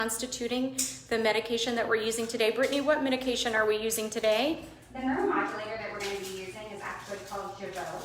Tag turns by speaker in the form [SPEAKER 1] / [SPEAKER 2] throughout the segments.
[SPEAKER 1] constituting the medication that we're using today. Brittany, what medication are we using today?
[SPEAKER 2] The neuromodulator that we're going to be using is actually called Jeuveau.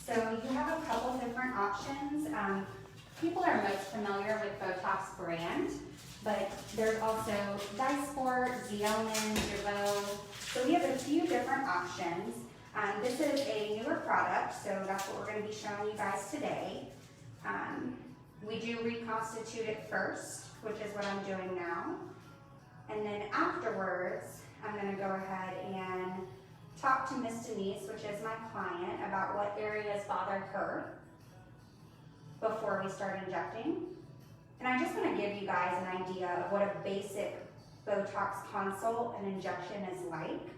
[SPEAKER 2] So you have a couple different options. People are most familiar with BOTOX brand, but there's also Dysport, Xeomin, Jeuveau. So we have a few different options. This is a newer product, so that's what we're going to be showing you guys today. We do reconstitute it first, which is what I'm doing now. And then afterwards, I'm going to go ahead and talk to Miss Denise, which is my client, about what areas bothered her before we start injecting. And I just want to give you guys an idea of what a basic Botox consult and injection is like.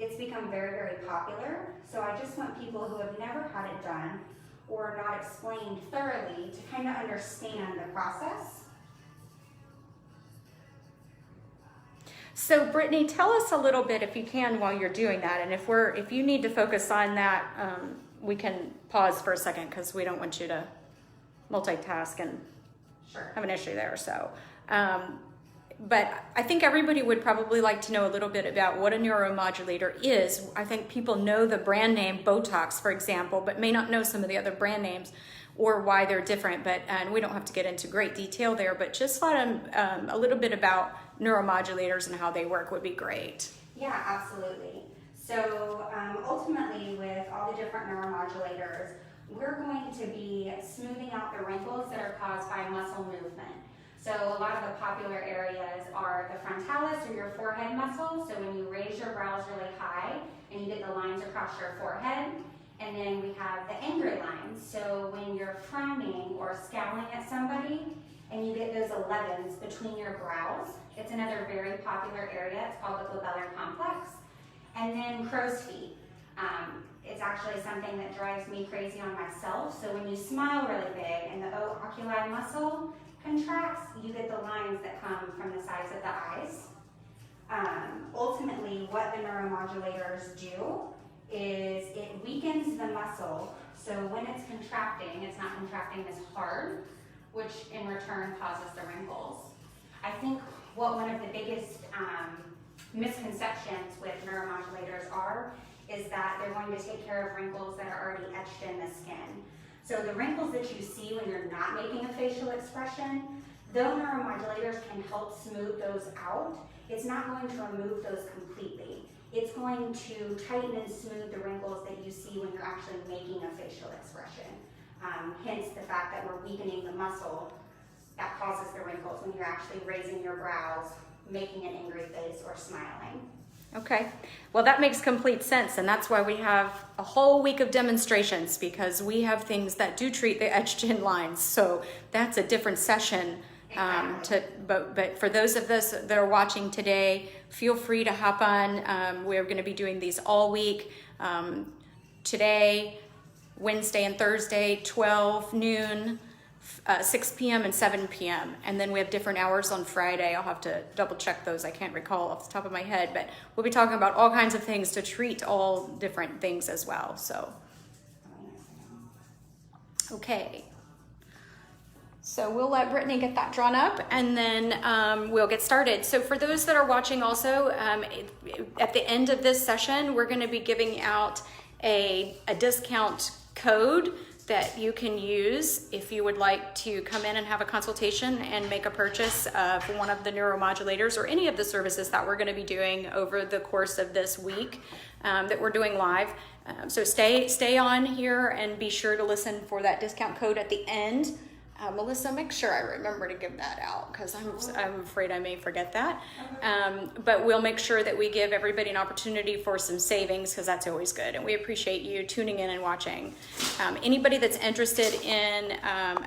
[SPEAKER 2] It's become very, very popular, so I just want people who have never had it done or not explained thoroughly to kind of understand the process.
[SPEAKER 1] So Brittany, tell us a little bit, if you can, while you're doing that, and if you need to focus on that, we can pause for a second because we don't want you to multitask and have an issue there. So, but I think everybody would probably like to know a little bit about what a neuromodulator is. I think people know the brand name Botox, for example, but may not know some of the other brand names or why they're different. And we don't have to get into great detail there, but just let them a little bit about neuromodulators and how they work would be great.
[SPEAKER 2] Yeah, absolutely. So ultimately, with all the different neuromodulators, we're going to be smoothing out the wrinkles that are caused by muscle movement. So a lot of the popular areas are the frontalis, or your forehead muscle. So when you raise your brows really high and you get the lines across your forehead. And then we have the angry lines. So when you're frowning or scowling at somebody and you get those 11's between your brows, it's another very popular area. It's called the glabellar complex. And then crow's feet. It's actually something that drives me crazy on myself. So when you smile really big and the oculi muscle contracts, you get the lines that come from the sides of the eyes. Ultimately, what the neuromodulators do is it weakens the muscle. So when it's contracting, it's not contracting as hard, which in return causes the wrinkles. I think what one of the biggest misconceptions with neuromodulators is that they're going to take care of wrinkles that are already etched in the skin. So the wrinkles that you see when you're not making a facial expression, though neuromodulators can help smooth those out, it's not going to remove those completely. It's going to tighten and smooth the wrinkles that you see when you're actually making a facial expression. Hence the fact that we're weakening the muscle that causes the wrinkles when you're actually raising your brows, making an angry face, or smiling.
[SPEAKER 1] Okay, well that makes complete sense, and that's why we have a whole week of demonstrations, because we have things that do treat the etched in lines. So that's a different session. But for those of us that are watching today, feel free to hop on. We're going to be doing these all week. Today, Wednesday and Thursday, 12 noon, 6 p.m. and 7 p.m. And then we have different hours on Friday. I'll have to double check those. I can't recall off the top of my head, but we'll be talking about all kinds of things to treat all different things as well. So, okay. So we'll let Brittany get that drawn up, and then we'll get started. So for those that are watching also, at the end of this session, we're going to be giving out a discount code that you can use if you would like to come in and have a consultation and make a purchase of one of the neuromodulators or any of the services that we're going to be doing over the course of this week that we're doing live. So stay on here and be sure to listen for that discount code at the end. Melissa, make sure I remember to give that out, because I'm afraid I may forget that. But we'll make sure that we give everybody an opportunity for some savings, because that's always good. And we appreciate you tuning in and watching. Anybody that's interested in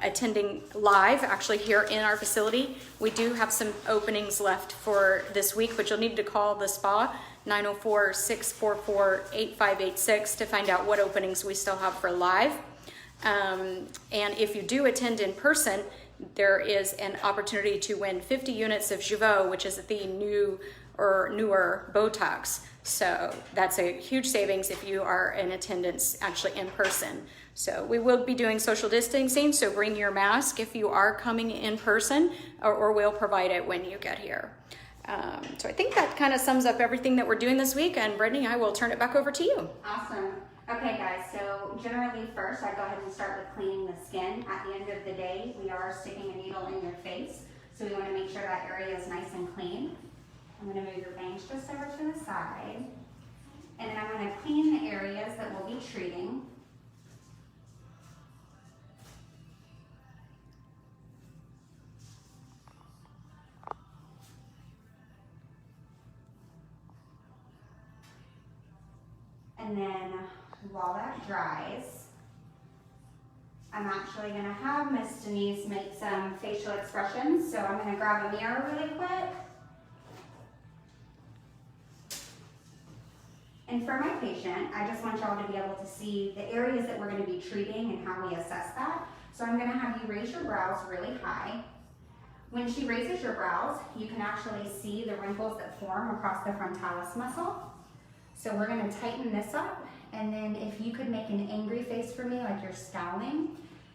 [SPEAKER 1] attending live, actually here in our facility, we do have some openings left for this week, but you'll need to call the spa, 904-644-8586, to find out what openings we still have for live. And if you do attend in person, there is an opportunity to win 50 units of Jeuveau, which is the new or newer BOTOX. So that's a huge savings if you are in attendance actually in person. So we will be doing social distancing, so bring your mask if you are coming in person, or we'll provide it when you get here. So I think that kind of sums up everything that we're doing this week, and Brittany, I will turn it back over to you.
[SPEAKER 2] Awesome. Okay guys, so generally first I go ahead and start with cleaning the skin. At the end of the day, we are sticking a needle in your face, so we want to make sure that area is nice and clean. I'm going to move your bangs just over to the side, and then I'm going to clean the areas that we'll be treating. And then while that dries, I'm actually going to have Miss Denise make some facial expressions. So I'm going to grab a mirror really quick. And for my patient, I just want y'all to be able to see the areas that we're going to be treating and how we assess that. So I'm going to have you raise your brows really high. When she raises your brows, you can actually see the wrinkles that form across the frontalis muscle. So we're going to tighten this up, and then if you could make an angry face for me like you're scowling.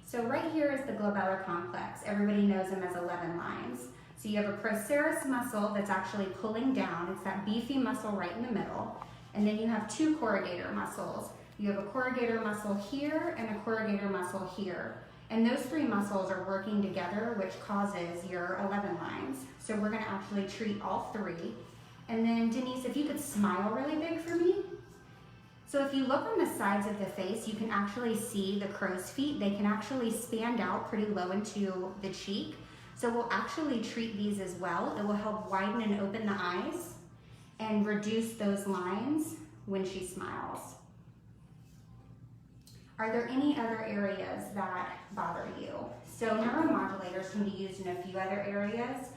[SPEAKER 2] So right here is the glabellar complex. Everybody knows them as 11 lines. So you have a procerus muscle that's actually pulling down. It's that beefy muscle right in the middle. And then you have two corrugator muscles. You have a corrugator muscle here and a corrugator muscle here. And those three muscles are working together, which causes your 11 lines. So we're going to actually treat all three. And then Denise, if you could smile really big for me. So if you look on the sides of the face, you can actually see the crow's feet. They can actually stand out pretty low into the cheek. So we'll actually treat these as well. It will help widen and open the eyes and reduce those lines when she smiles. Are there any other areas that bother you? So neuromodulators can be used in a few other areas.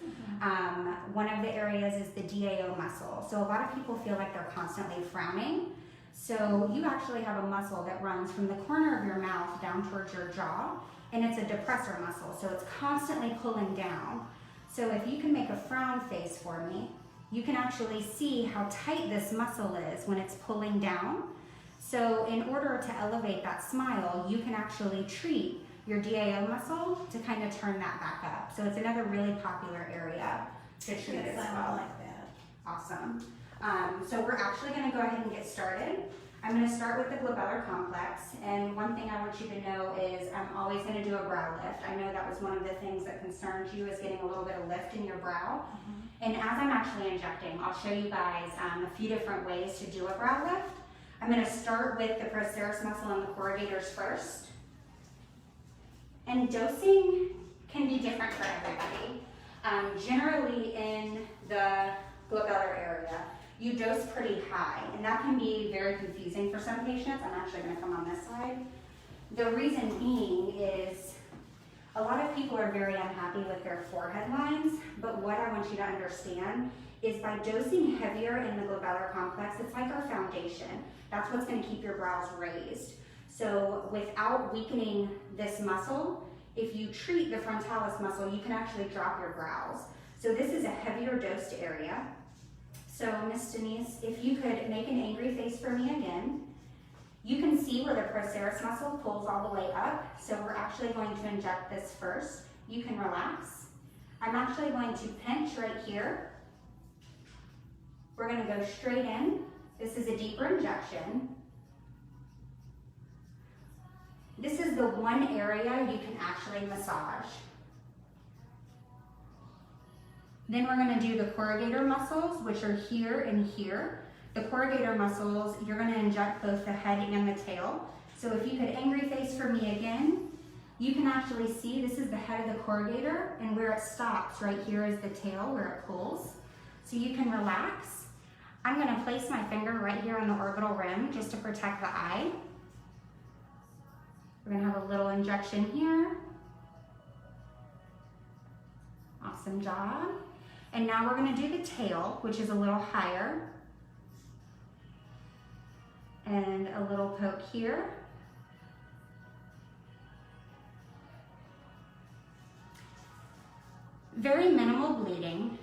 [SPEAKER 2] One of the areas is the DAO muscle. So a lot of people feel like they're constantly frowning. So you actually have a muscle that runs from the corner of your mouth down towards your jaw, and it's a depressor muscle. So it's constantly pulling down. So if you can make a frown face for me, you can actually see how tight this muscle is when it's pulling down. So in order to elevate that smile, you can actually treat your DAO muscle to kind of turn that back up. So it's another really popular area to treat as well.
[SPEAKER 3] Like that.
[SPEAKER 2] Awesome. So we're actually going to go ahead and get started. I'm going to start with the glabellar complex, and one thing I want you to know is I'm always going to do a brow lift. I know that was one of the things that concerns you, is getting a little bit of lift in your brow. And as I'm actually injecting, I'll show you guys a few different ways to do a brow lift. I'm going to start with the procerus muscle and the corrugators first. And dosing can be different for everybody. Generally in the glabellar area, you dose pretty high, and that can be very confusing for some patients. I'm actually going to come on this side. The reason being is a lot of people are very unhappy with their forehead lines, but what I want you to understand is by dosing heavier in the glabellar complex, it's like our foundation. That's what's going to keep your brows raised. So without weakening this muscle, if you treat the frontalis muscle, you can actually drop your brows. So this is a heavier dosed area. So Miss Denise, if you could make an angry face for me again. You can see where the procerus muscle pulls all the way up. So we're actually going to inject this first. You can relax. I'm actually going to pinch right here. We're going to go straight in. This is a deeper injection. This is the one area you can actually massage. Then we're going to do the corrugator muscles, which are here and here. The corrugator muscles, you're going to inject both the head and the tail. So if you could angry face for me again, you can actually see this is the head of the corrugator, and where it stops right here is the tail where it pulls. So you can relax. I'm going to place my finger right here on the orbital rim just to protect the eye. We're going to have a little injection here. Awesome job. And now we're going to do the tail, which is a little higher. And a little poke here. Very minimal bleeding.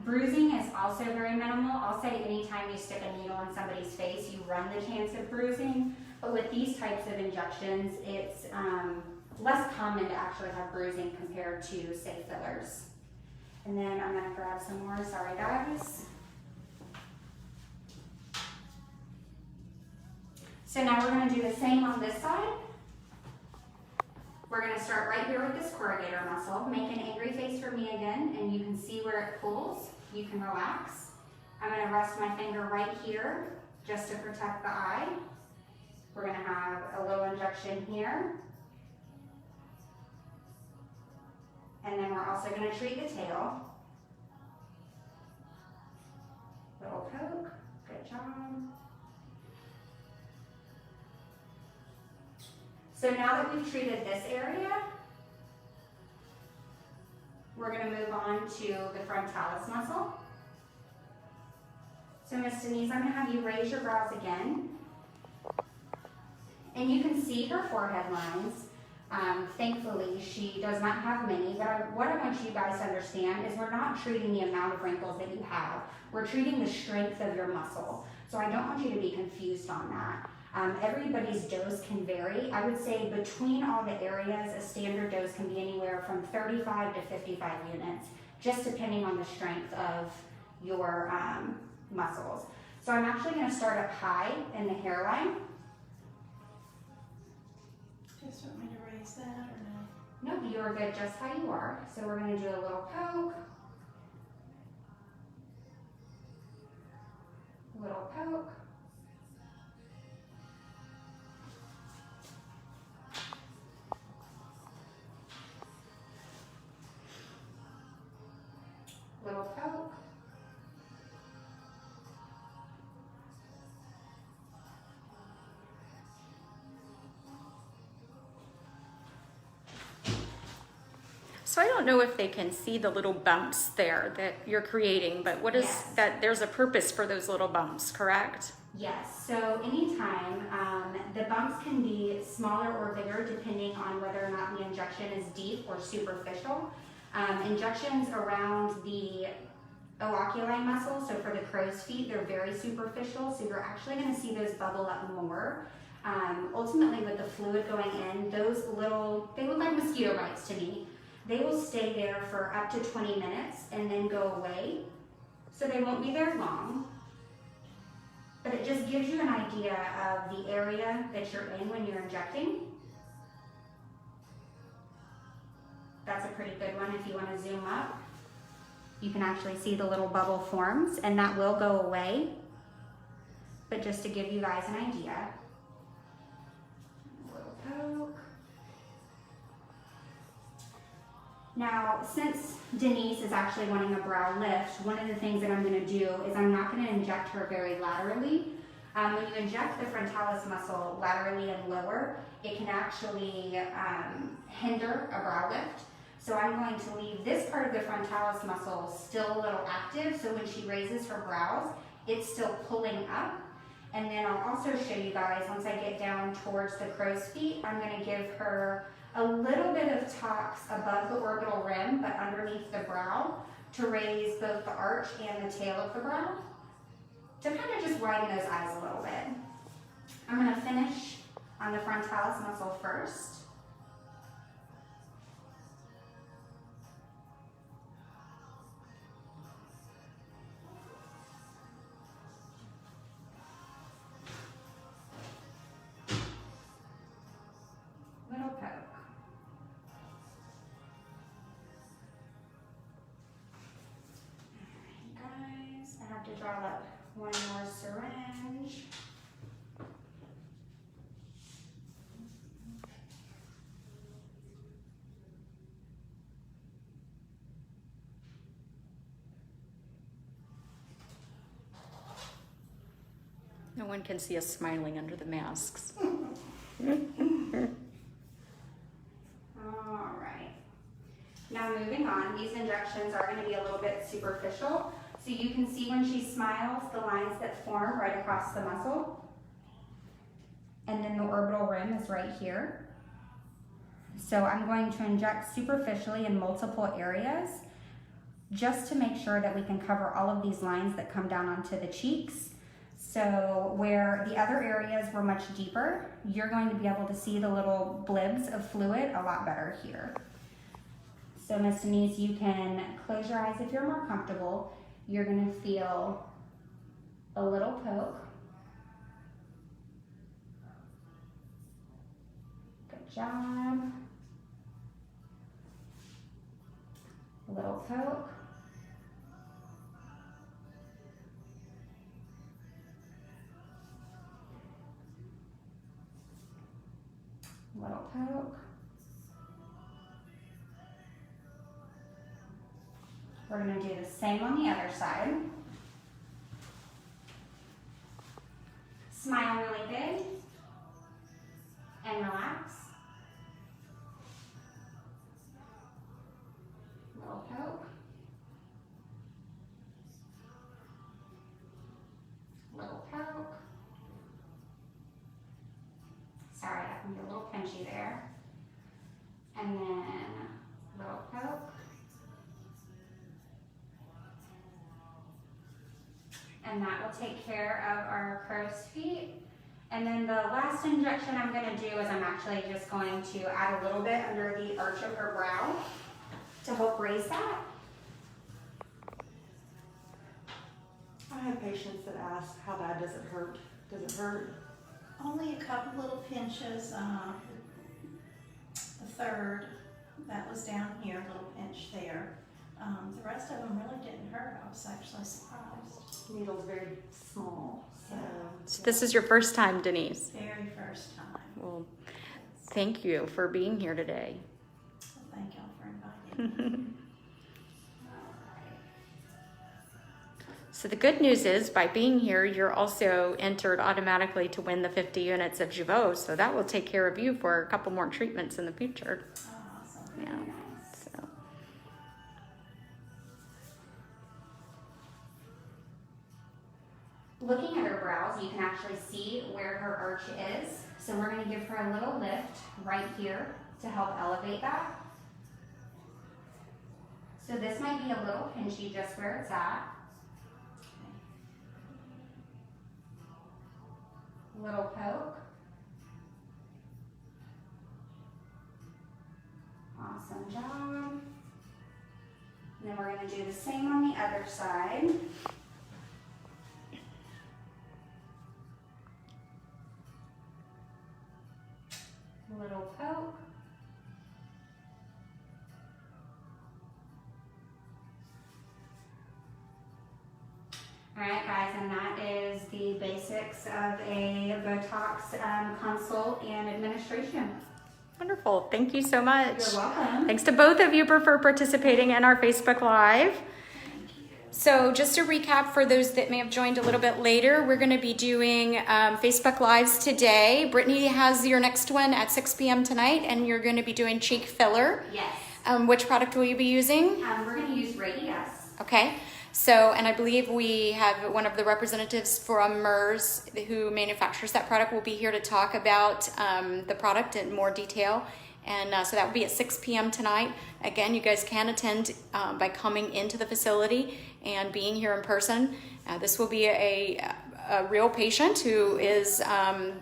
[SPEAKER 2] Bruising is also very minimal. I'll say anytime you stick a needle in somebody's face, you run the chance of bruising. But with these types of injections, it's less common to actually have bruising compared to, say, fillers. And then I'm gonna grab some more, sorry guys. So now we're gonna do the same on this side. We're gonna start right here with this corrugator muscle. Make an angry face for me again, and you can see where it pulls. You can relax. I'm gonna rest my finger right here, just to protect the eye. We're gonna have a little injection here. And then we're also gonna treat the tail. Little poke, good job. So now that we've treated this area, we're gonna move on to the frontalis muscle. So Miss Denise, I'm gonna have you raise your brows again. And you can see her forehead lines. Thankfully, she does not have many, but what I want you guys to understand is we're not treating the amount of wrinkles that you have. We're treating the strength of your muscle. So I don't want you to be confused on that. Everybody's dose can vary. I would say between all the areas, a standard dose can be anywhere from 35 to 55 units, just depending on the strength of your muscles. So I'm actually gonna start up high in the hairline.
[SPEAKER 3] Just want me to raise that or no?
[SPEAKER 2] Nope, you are good just how you are. So we're gonna do a little poke. Little poke. Little poke.
[SPEAKER 1] So I don't know if they can see the little bumps there that you're creating, but what is
[SPEAKER 2] Yes.
[SPEAKER 1] that? There's a purpose for those little bumps, correct?
[SPEAKER 2] Yes, so anytime, the bumps can be smaller or bigger depending on whether or not the injection is deep or superficial. Injections around the occuli muscle, so for the crow's feet, they're very superficial, so you're actually gonna see those bubble up more. Ultimately with the fluid going in, those little, they look like mosquito bites to me. They will stay there for up to 20 minutes and then go away, so they won't be there long. But it just gives you an idea of the area that you're in when you're injecting. That's a pretty good one if you want to zoom up. You can actually see the little bubble forms, and that will go away. But just to give you guys an idea. A little poke. Now, since Denise is actually wanting a brow lift, one of the things that I'm going to do is I'm not going to inject her very laterally. When you inject the frontalis muscle laterally and lower, it can actually hinder a brow lift. So I'm going to leave this part of the frontalis muscle still a little active, so when she raises her brows, it's still pulling up. And then I'll also show you guys, once I get down towards the crow's feet, I'm going to give her a little bit of tox above the orbital rim, but underneath the brow, to raise both the arch and the tail of the brow, to kind of just widen those eyes a little bit. I'm going to finish on the frontalis muscle first. Little poke. Guys, I have to draw up one more syringe.
[SPEAKER 1] No one can see us smiling under the masks.
[SPEAKER 2] All right. Now moving on, these injections are going to be a little bit superficial. So you can see when she smiles, the lines that form right across the muscle. And then the orbital rim is right here. So I'm going to inject superficially in multiple areas just to make sure that we can cover all of these lines that come down onto the cheeks. So where the other areas were much deeper, you're going to be able to see the little blibs of fluid a lot better here. So Miss Denise, you can close your eyes if you're more comfortable. You're gonna feel a little poke. Good job. A little poke. Little poke. We're going to do the same on the other side. Smile really big and relax. Little poke. Little poke. Sorry, that can be a little pinchy there. And then little poke. And that will take care of our crow's feet. And then the last injection I'm going to do is I'm actually just going to add a little bit under the arch of her brow to help raise that.
[SPEAKER 3] I have patients that ask, how bad does it hurt? Does it hurt? Only a couple little pinches. The third, that was down here, a little pinch there. The rest of them really didn't hurt. I was actually surprised. Needle's very small,
[SPEAKER 1] So this is your first time, Denise?
[SPEAKER 3] Very first time.
[SPEAKER 1] Well, thank you for being here today.
[SPEAKER 3] Well, thank y'all for inviting me.
[SPEAKER 1] So the good news is, by being here, you're also entered automatically to win the 50 units of Jeuveau, so that will take care of you for a couple more treatments in the future.
[SPEAKER 3] Awesome.
[SPEAKER 1] Yeah.
[SPEAKER 3] Very nice.
[SPEAKER 1] So.
[SPEAKER 2] Looking at her brows, you can actually see where her arch is. So we're going to give her a little lift right here to help elevate that. So this might be a little pinchy just where it's at. Little poke. Awesome job. And then we're going to do the same on the other side. Little poke. All right, guys, and that is the basics of a BOTOX consult and administration.
[SPEAKER 1] Wonderful. Thank you so much.
[SPEAKER 2] You're welcome.
[SPEAKER 1] Thanks to both of you for participating in our Facebook Live. So just to recap for those that may have joined a little bit later, we're going to be doing Facebook Lives today. Brittany has your next one at 6 p.m. tonight, and you're going to be doing cheek filler.
[SPEAKER 2] Yes.
[SPEAKER 1] Which product will you be using?
[SPEAKER 2] We're going to use Radius.
[SPEAKER 1] Okay. So, and I believe we have one of the representatives from MERS who manufactures that product will be here to talk about the product in more detail. And so that will be at 6 p.m. tonight. Again, you guys can attend by coming into the facility and being here in person. This will be a real patient who is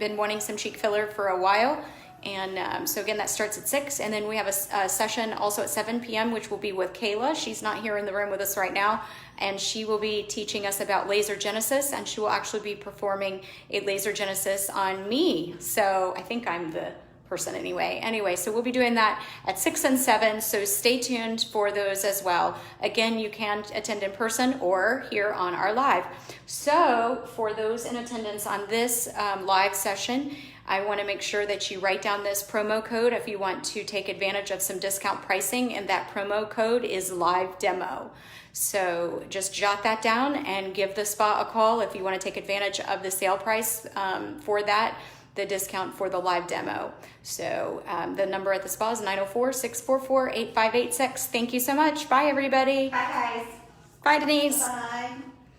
[SPEAKER 1] been wanting some cheek filler for a while. And so again, that starts at 6. And then we have a session also at 7 p.m., which will be with Kayla. She's not here in the room with us right now. And she will be teaching us about laser genesis. And she will actually be performing a laser genesis on me. So I think I'm the person anyway. So we'll be doing that at 6 and 7. So stay tuned for those as well. Again, you can attend in person or here on our live. So for those in attendance on this live session, I want to make sure that you write down this promo code if you want to take advantage of some discount pricing, and that promo code is live demo. So just jot that down and give the spa a call if you want to take advantage of the sale price for that, the discount for the live demo. So the number at the spa is 904-644-8586. Thank you so much. Bye, everybody.
[SPEAKER 2] Bye, guys.
[SPEAKER 1] Bye, Denise.
[SPEAKER 3] Bye.